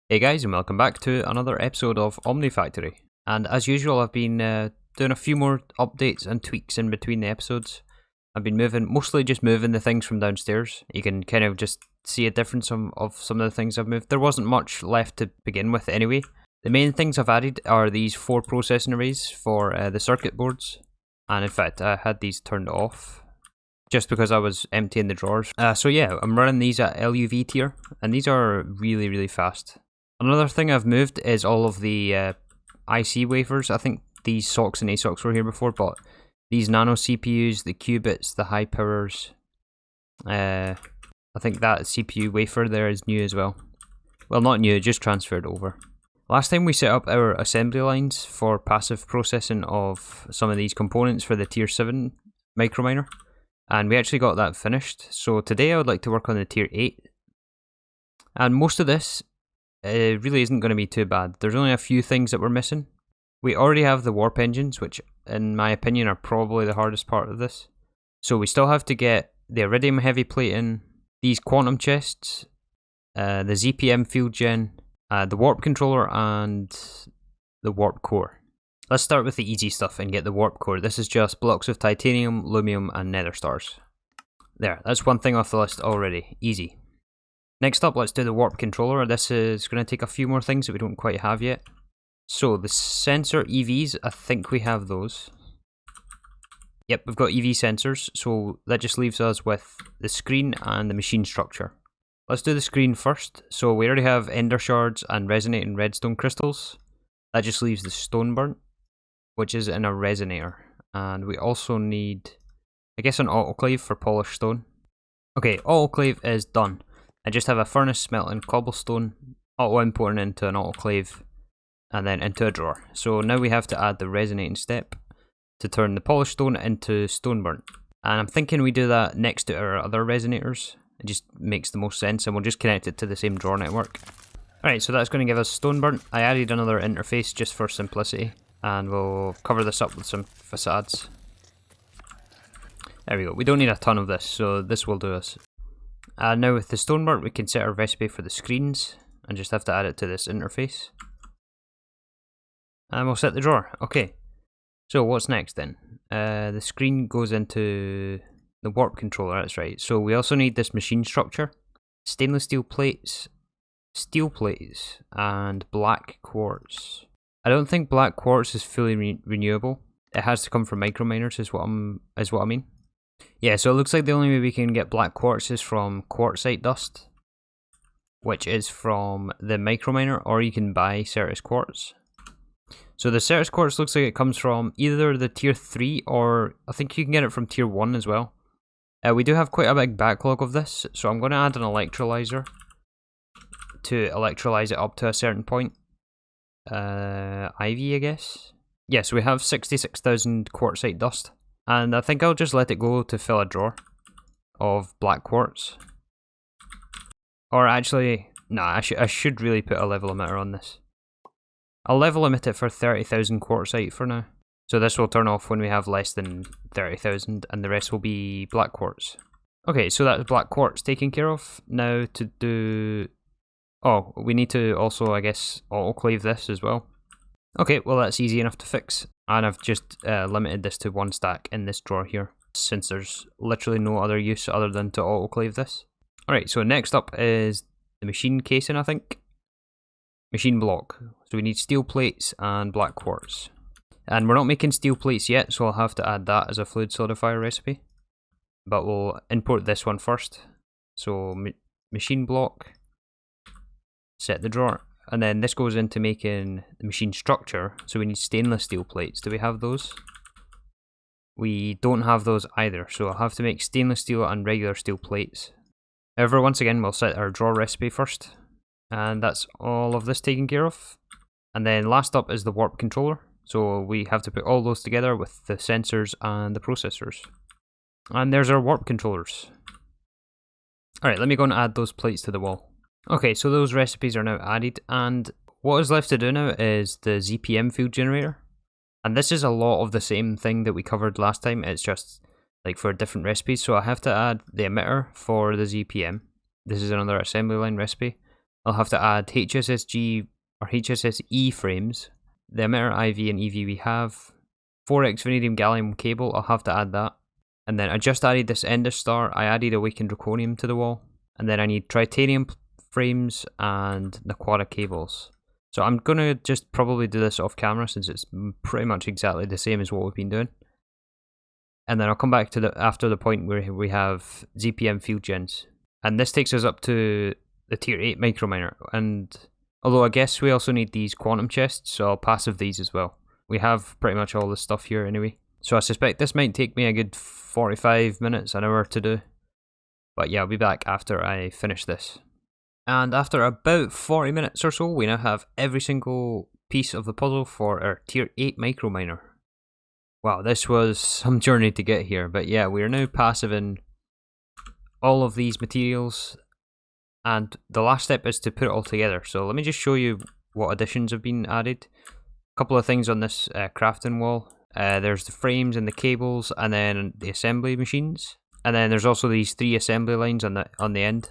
Hey guys, and welcome back to another episode of Omnifactory. And as usual, I've been doing a few more updates and tweaks in between the episodes. I've been mostly just moving the things from downstairs. You can kind of just see a difference of some of the things I've moved. There wasn't much left to begin with anyway. The main things I've added are these 4 processing arrays for the circuit boards. And in fact, I had these turned off just because I was emptying the drawers. So yeah, I'm running these at LUV tier, and these are really, really fast. Another thing I've moved is all of the IC wafers. I think these SOCs and ASOCs were here before, but these nano CPUs, the qubits, the high powers, I think that CPU wafer there is new as well. Well, not new, just transferred over. Last time we set up our assembly lines for passive processing of some of these components for the tier 7 microminer, and we actually got that finished. So today I would like to work on the tier 8, and most of this it really isn't going to be too bad. There's only a few things that we're missing. We already have the warp engines, which in my opinion are probably the hardest part of this. So we still have to get the iridium heavy plating, these quantum chests, the ZPM field gen, the warp controller, and the warp core. Let's start with the easy stuff and get the warp core. This is just blocks of titanium, lumium, and nether stars. There, that's one thing off the list already. Easy. Next up, let's do the warp controller. This is going to take a few more things that we don't quite have yet. So the sensor EVs, I think we have those. Yep, we've got EV sensors, so that just leaves us with the screen and the machine structure. Let's do the screen first. So we already have ender shards and resonating redstone crystals. That just leaves the stone burnt, which is in a resonator. And we also need, I guess, an autoclave for polished stone. Okay, autoclave is done. I just have a furnace smelting cobblestone, auto importing into an autoclave, and then into a drawer. So now we have to add the resonating step to turn the polished stone into stone burnt. And I'm thinking we do that next to our other resonators. It just makes the most sense, and we'll just connect it to the same drawer network. Alright, so that's going to give us stone burnt. I added another interface just for simplicity, and we'll cover this up with some facades. There we go. We don't need a ton of this, so this will do us. Now with the stone burnt, we can set our recipe for the screens and just have to add it to this interface. And we'll set the drawer. Okay, so what's next then? The screen goes into the warp controller, that's right. So we also need this machine structure, stainless steel plates, and black quartz. I don't think black quartz is fully renewable. It has to come from microminers is what I mean. Yeah, so it looks like the only way we can get black quartz is from quartzite dust, which is from the microminer, or you can buy Certus quartz. So the Certus quartz looks like it comes from either the tier 3 or I think you can get it from tier 1 as well. We do have quite a big backlog of this, so I'm going to add an electrolyzer to electrolyze it up to a certain point. Ivy, I guess? Yeah, so we have 66,000 quartzite dust. And I think I'll just let it go to fill a drawer of black quartz. Or actually, nah, I should really put a level emitter on this. I'll level emit it for 30,000 quartzite for now. So this will turn off when we have less than 30,000 and the rest will be black quartz. Okay, so that's black quartz taken care of. Now to do... Oh, we need to also, I guess, autoclave this as well. Okay, well that's easy enough to fix. And I've just limited this to 1 stack in this drawer here, since there's literally no other use other than to autoclave this. Alright, so next up is the machine casing, I think. Machine block. So we need steel plates and black quartz. And we're not making steel plates yet, so I'll have to add that as a fluid solidifier recipe. But we'll import this one first. So machine block, set the drawer. And then this goes into making the machine structure, so we need stainless steel plates. Do we have those? We don't have those either, so I'll have to make stainless steel and regular steel plates. However, once again, we'll set our drawer recipe first. And that's all of this taken care of. And then last up is the warp controller. So we have to put all those together with the sensors and the processors. And there's our warp controllers. Alright, let me go and add those plates to the wall. Okay, so those recipes are now added, and what is left to do now is the ZPM field generator. And this is a lot of the same thing that we covered last time, it's just like for different recipes. So I have to add the emitter for the ZPM. This is another assembly line recipe. I'll have to add HSSG or HSSE frames. The emitter IV and EV we have. 4x vanadium gallium cable, I'll have to add that. And then I just added this ender star. I added awakened draconium to the wall. And then I need titanium frames and Naquata cables. So I'm going to just probably do this off camera since it's pretty much exactly the same as what we've been doing. And then I'll come back to after the point where we have ZPM field gens. And this takes us up to the tier 8 microminer. And although I guess we also need these quantum chests, so I'll passive these as well. We have pretty much all the stuff here anyway. So I suspect this might take me a good 45 minutes, an hour to do. But yeah, I'll be back after I finish this. And after about 40 minutes or so, we now have every single piece of the puzzle for our tier 8 microminer. Wow, this was some journey to get here. But yeah, we are now passive in all of these materials. And the last step is to put it all together. So let me just show you what additions have been added. A couple of things on this crafting wall. There's the frames and the cables, and then the assembly machines. And then there's also these 3 assembly lines on the end.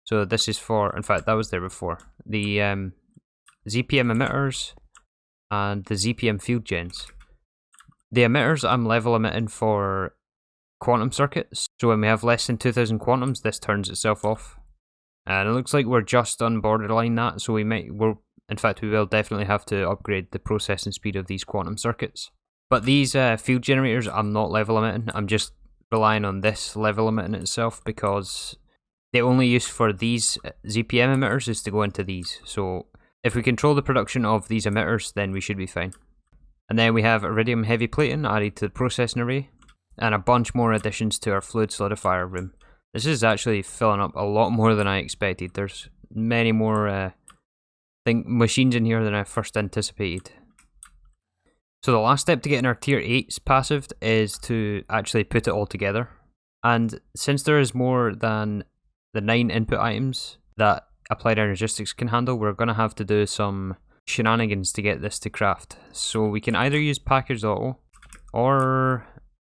So this is for, in fact, that was there before. The ZPM emitters and the ZPM field gens. The emitters I'm level emitting for quantum circuits. So when we have less than 2000 quantums, this turns itself off. And it looks like we're just on borderline that, so in fact we will definitely have to upgrade the processing speed of these quantum circuits. But these field generators I'm not level emitting, I'm just relying on this level emitting itself because the only use for these ZPM emitters is to go into these. So if we control the production of these emitters, then we should be fine. And then we have iridium heavy plating added to the processing array, and a bunch more additions to our fluid solidifier room. This is actually filling up a lot more than I expected. There's many more machines in here than I first anticipated. So the last step to getting our tier 8s passived is to actually put it all together. And since there is more than the 9 input items that Applied Energistics can handle, we're going to have to do some shenanigans to get this to craft. So we can either use packaged auto, or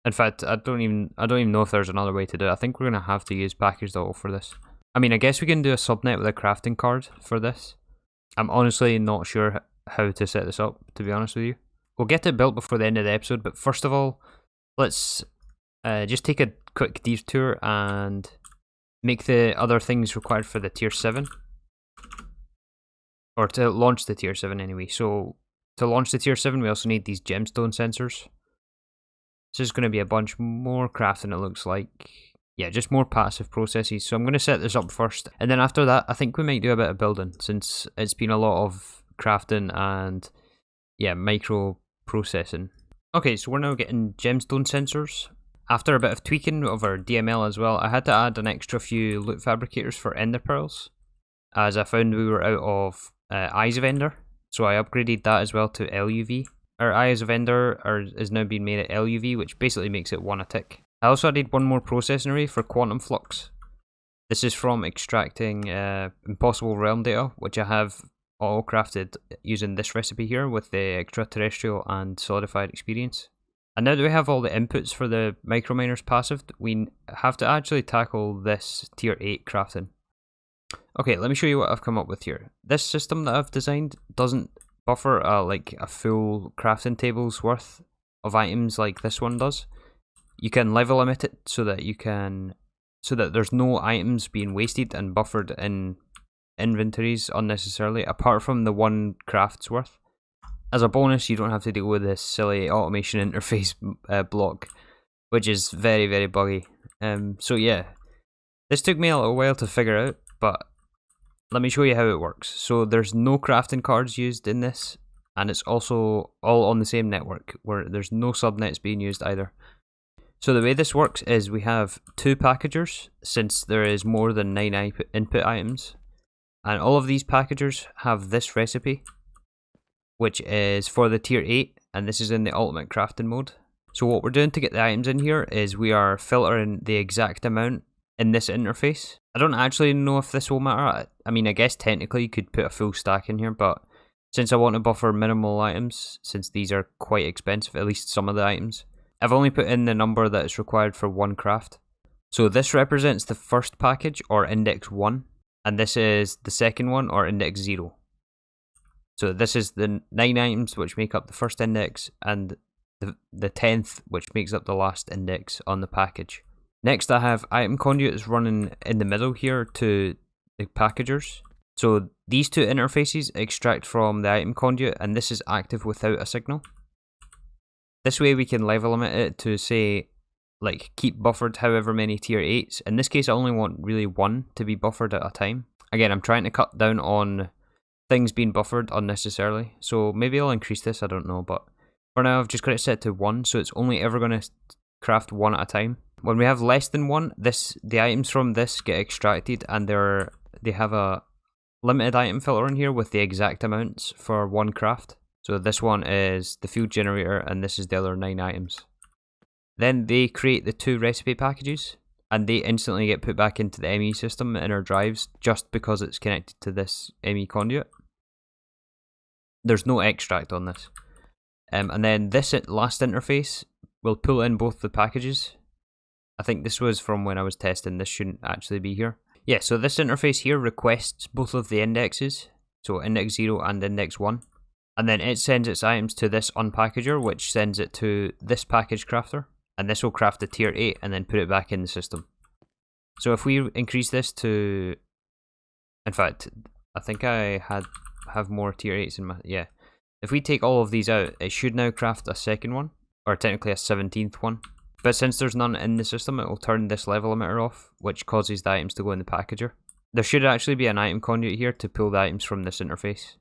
in fact I don't even know if there's another way to do it. I think we're going to have to use packaged auto for this. I mean, I guess we can do a subnet with a crafting card for this. I'm honestly not sure how to set this up, to be honest with you. We'll get it built before the end of the episode, but first of all, let's just take a quick detour and make the other things required for the tier 7. Or to launch the tier 7 anyway. So to launch the tier 7 we also need these gemstone sensors. This is going to be a bunch more crafting, it looks like. Yeah, just more passive processes. So I'm going to set this up first. And then after that I think we might do a bit of building, since it's been a lot of crafting and yeah, micro processing. Okay, so we're now getting gemstone sensors. After a bit of tweaking of our DML as well, I had to add an extra few loot fabricators for ender pearls, as I found we were out of Eyes of Ender, so I upgraded that as well to LUV. Our Eyes of Ender is now being made at LUV, which basically makes it 1 a tick. I also added one more processing array for quantum flux. This is from extracting impossible realm data, which I have auto-crafted using this recipe here with the extraterrestrial and solidified experience. And now that we have all the inputs for the microminers passive, we have to actually tackle this tier 8 crafting. Okay, let me show you what I've come up with here. This system that I've designed doesn't buffer like a full crafting table's worth of items like this one does. You can level limit it so that there's no items being wasted and buffered in inventories unnecessarily, apart from the 1 craft's worth. As a bonus, you don't have to deal with this silly automation interface block, which is very, very buggy. So yeah, this took me a little while to figure out, but let me show you how it works. So there's no crafting cards used in this, and it's also all on the same network, where there's no subnets being used either. So the way this works is we have 2 packagers, since there is more than 9 input items, and all of these packagers have this recipe, which is for the tier 8, and this is in the ultimate crafting mode. So what we're doing to get the items in here is we are filtering the exact amount in this interface. I don't actually know if this will matter. I mean, I guess technically you could put a full stack in here, but since I want to buffer minimal items, since these are quite expensive, at least some of the items, I've only put in the number that is required for 1 craft. So this represents the first package, or index 1, and this is the second one, or index 0. So this is the 9 items which make up the first index, and the 10th which makes up the last index on the package. Next I have item conduits running in the middle here to the packagers. So these two interfaces extract from the item conduit, and this is active without a signal. This way we can level limit it to, say, like, keep buffered however many tier 8s. In this case I only want really one to be buffered at a time. Again, I'm trying to cut down on things being buffered unnecessarily, so maybe I'll increase this, I don't know, but for now I've just got it set to 1, so it's only ever going to craft 1 at a time. When we have less than 1, the items from this get extracted, and they have a limited item filter in here with the exact amounts for one craft. So this one is the field generator, and this is the other 9 items. Then they create the 2 recipe packages, and they instantly get put back into the ME system in our drives just because it's connected to this ME conduit. There's no extract on this. And then this last interface will pull in both the packages. I think this was from when I was testing, this shouldn't actually be here. Yeah, so this interface here requests both of the indexes, so index 0 and index 1. And then it sends its items to this unpackager, which sends it to this package crafter. And this will craft the tier 8 and then put it back in the system. So if we increase this to... In fact, I think I have more tier 8s in my... Yeah. If we take all of these out, it should now craft a second one. Or technically a 17th one. But since there's none in the system, it will turn this level limiter off, which causes the items to go in the packager. There should actually be an item conduit here to pull the items from this interface.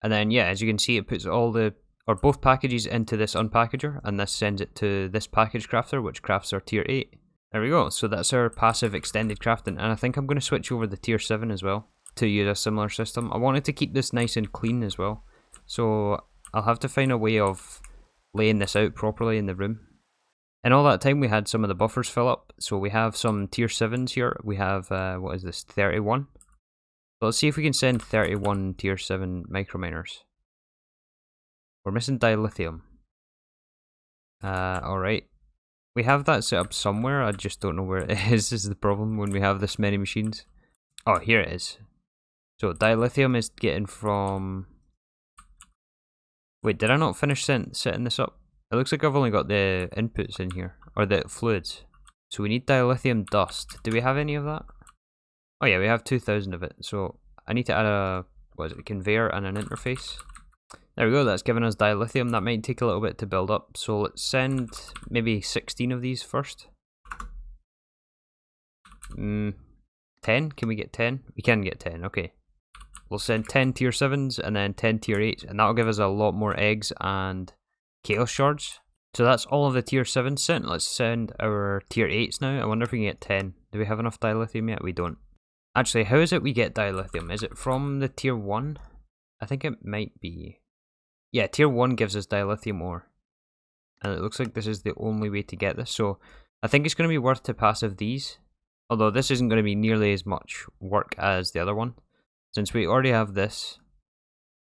And then, yeah, as you can see, it puts both packages into this unpackager, and this sends it to this package crafter, which crafts our tier 8. There we go, so that's our passive extended crafting, and I think I'm going to switch over the tier 7 as well, to use a similar system. I wanted to keep this nice and clean as well, so I'll have to find a way of laying this out properly in the room. In all that time we had some of the buffers fill up, so we have some tier 7s here. We have, what is this, 31? So let's see if we can send 31 tier 7 microminers. We're missing dilithium. Alright. We have that set up somewhere, I just don't know where it is. This is the problem when we have this many machines. Oh, here it is. So dilithium is getting from... Wait, did I not finish setting this up? It looks like I've only got the inputs in here, or the fluids. So we need dilithium dust. Do we have any of that? Oh yeah, we have 2,000 of it. So I need to add a, what is it, conveyor and an interface. There we go, that's given us dilithium. That might take a little bit to build up. So let's send maybe 16 of these first. 10? Can we get 10? We can get 10, okay. We'll send 10 tier 7s and then 10 tier 8s, and that'll give us a lot more eggs and chaos shards. So that's all of the tier 7s sent. Let's send our tier 8s now. I wonder if we can get 10. Do we have enough dilithium yet? We don't. Actually, how is it we get dilithium? Is it from the tier 1? I think it might be. Yeah, tier 1 gives us dilithium ore. And it looks like this is the only way to get this. So I think it's going to be worth to passive these. Although this isn't going to be nearly as much work as the other one. Since we already have this.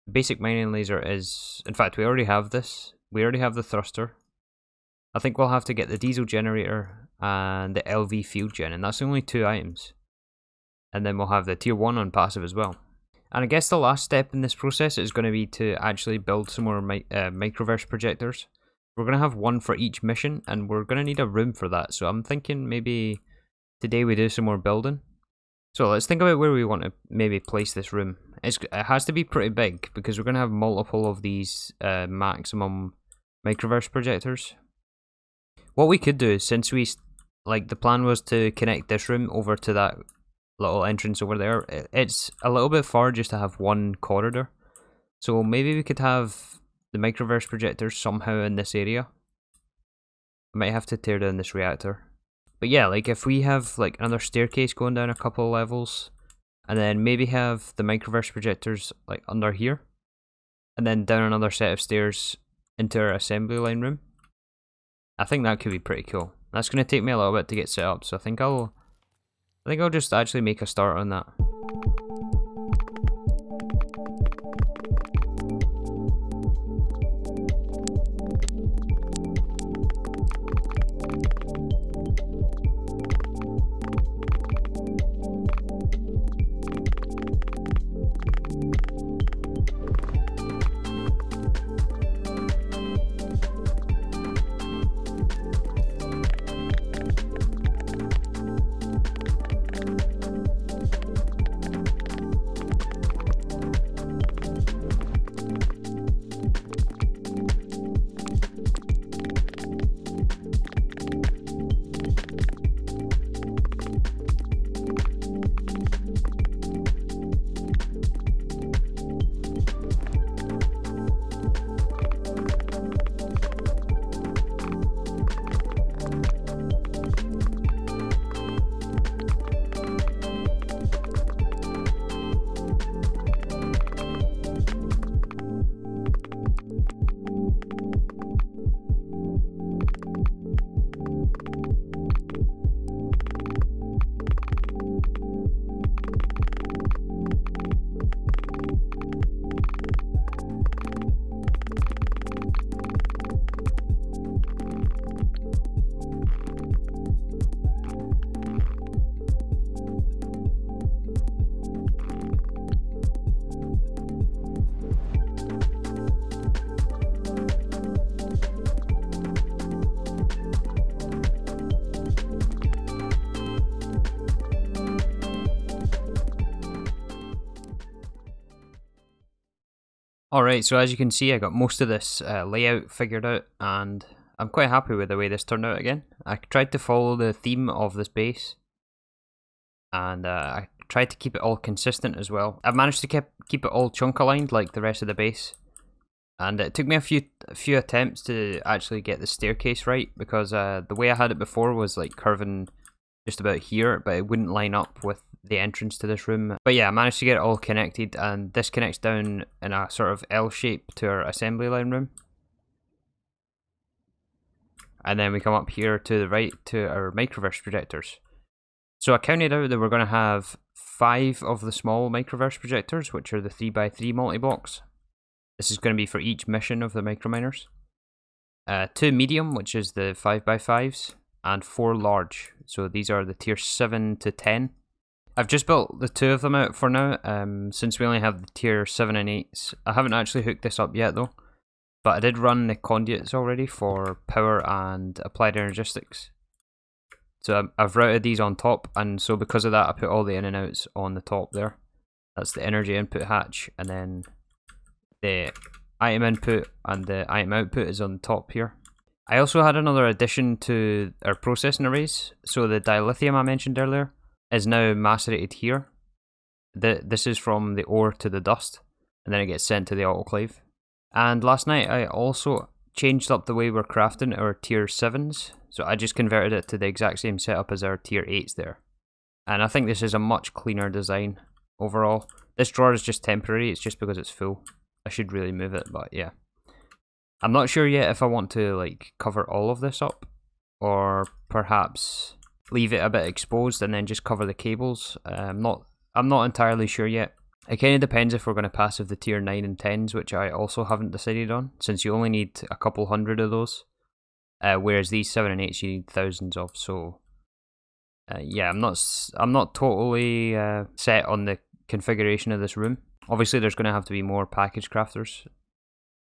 The basic mining laser is... In fact, we already have this. We already have the thruster. I think we'll have to get the diesel generator and the LV field gen. And that's only 2 items. And then we'll have the tier 1 on passive as well. And I guess the last step in this process is going to be to actually build some more Microverse projectors. We're going to have one for each mission, and we're going to need a room for that. So I'm thinking maybe today we do some more building. So let's think about where we want to maybe place this room. It has to be pretty big, because we're going to have multiple of these maximum Microverse projectors. What we could do is, since the plan was to connect this room over to that little entrance over there, it's a little bit far just to have one corridor. So maybe we could have the Microverse projectors somehow in this area. I might have to tear down this reactor. But yeah, like if we have like another staircase going down a couple of levels, and then maybe have the Microverse projectors like under here, and then down another set of stairs into our assembly line room. I think that could be pretty cool. That's going to take me a little bit to get set up, so I think I'll just actually make a start on that. Alright, so as you can see, I got most of this layout figured out, and I'm quite happy with the way this turned out again. I tried to follow the theme of this base, and I tried to keep it all consistent as well. I've managed to keep it all chunk aligned like the rest of the base, and it took me a few attempts to actually get the staircase right, because the way I had it before was like curving just about here, but it wouldn't line up with the entrance to this room. But yeah, I managed to get it all connected, and this connects down in a sort of L shape to our assembly line room. And then we come up here to the right to our Microverse projectors. So I counted out that we're going to have 5 of the small Microverse projectors, which are the 3x3 multi-blocks. This is going to be for each mission of the microminers. 2 medium, which is the 5x5s, and 4 large. So these are the tier 7 to 10. I've just built the 2 of them out for now, since we only have the tier 7 and 8s. I haven't actually hooked this up yet though, but I did run the conduits already for power and applied energistics. So I've routed these on top, and so because of that I put all the in and outs on the top there. That's the energy input hatch, and then the item input and the item output is on the top here. I also had another addition to our processing arrays. So the dilithium I mentioned earlier is now macerated here. This is from the ore to the dust, and then it gets sent to the autoclave. And last night I also changed up the way we're crafting our tier 7s. So I just converted it to the exact same setup as our tier 8s there. And I think this is a much cleaner design overall. This drawer is just temporary, it's just because it's full. I should really move it, but yeah. I'm not sure yet if I want to like cover all of this up, or perhaps leave it a bit exposed and then just cover the cables. I'm not entirely sure yet. It kind of depends if we're going to passive the tier 9 and 10s, which I also haven't decided on, since you only need a couple hundred of those, whereas these 7 and 8s you need thousands of. So yeah, I'm not totally set on the configuration of this room. Obviously there's going to have to be more package crafters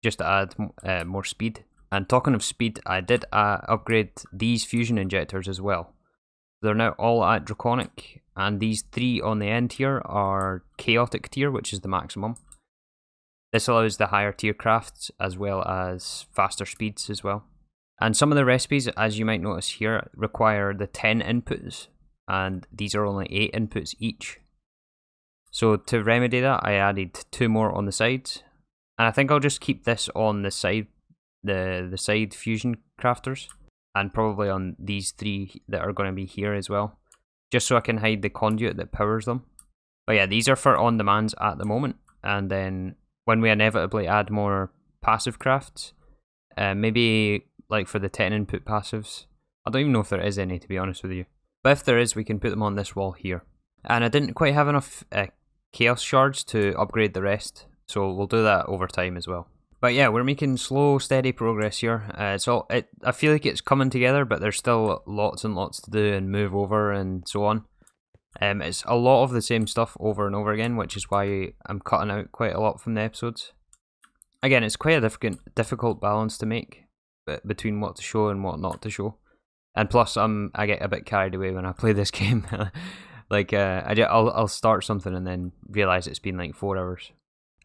just to add more speed. And talking of speed, I did upgrade these fusion injectors as well. They're now all at Draconic, and these 3 on the end here are Chaotic tier, which is the maximum. This allows the higher tier crafts as well as faster speeds as well. And some of the recipes, as you might notice here, require the 10 inputs, and these are only 8 inputs each. So to remedy that, I added 2 more on the sides, and I think I'll just keep this on the side, the side fusion crafters, and probably on these 3 that are going to be here as well, just so I can hide the conduit that powers them. But yeah, these are for on demands at the moment, and then when we inevitably add more passive crafts, maybe like for the 10 input passives, I don't even know if there is any, to be honest with you, but if there is, we can put them on this wall here. And I didn't quite have enough chaos shards to upgrade the rest, so we'll do that over time as well. But yeah, we're making slow, steady progress here. I feel like it's coming together, but there's still lots and lots to do and move over and so on. It's a lot of the same stuff over and over again, which is why I'm cutting out quite a lot from the episodes. Again, it's quite a difficult balance to make between what to show and what not to show. And plus, I get a bit carried away when I play this game. Like, I'll start something and then realise it's been like 4 hours.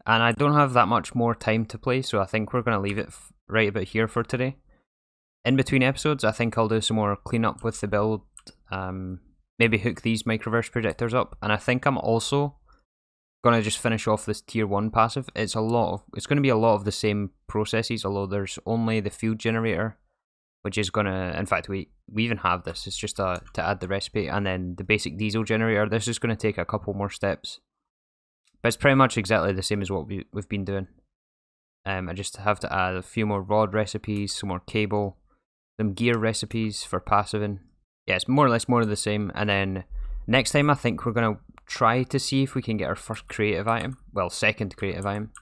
And I don't have that much more time to play, so I think we're going to leave it right about here for today. In between episodes, I think I'll do some more cleanup with the build, maybe hook these Microverse projectors up, and I think I'm also going to just finish off this tier 1 passive. It's going to be a lot of the same processes, although there's only the field generator, which is going to, in fact, we even have this, it's just to add the recipe, and then the basic diesel generator. This is going to take a couple more steps. But it's pretty much exactly the same as what we've been doing. I just have to add a few more rod recipes, some more cable, some gear recipes for passiving. Yeah, it's more or less more of the same. And then next time I think we're going to try to see if we can get our first creative item. Well, second creative item,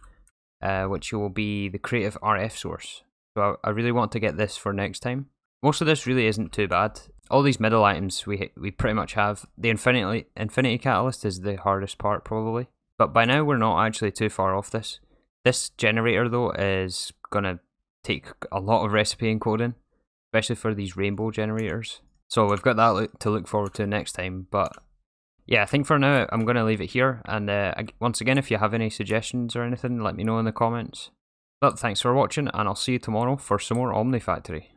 which will be the creative RF source. So I really want to get this for next time. Most of this really isn't too bad. All these middle items we pretty much have. The infinity catalyst is the hardest part probably. But by now we're not actually too far off this. This generator though is going to take a lot of recipe encoding, especially for these rainbow generators. So we've got that to look forward to next time. But yeah, I think for now I'm going to leave it here. And once again, if you have any suggestions or anything, let me know in the comments. But thanks for watching, and I'll see you tomorrow for some more Omnifactory.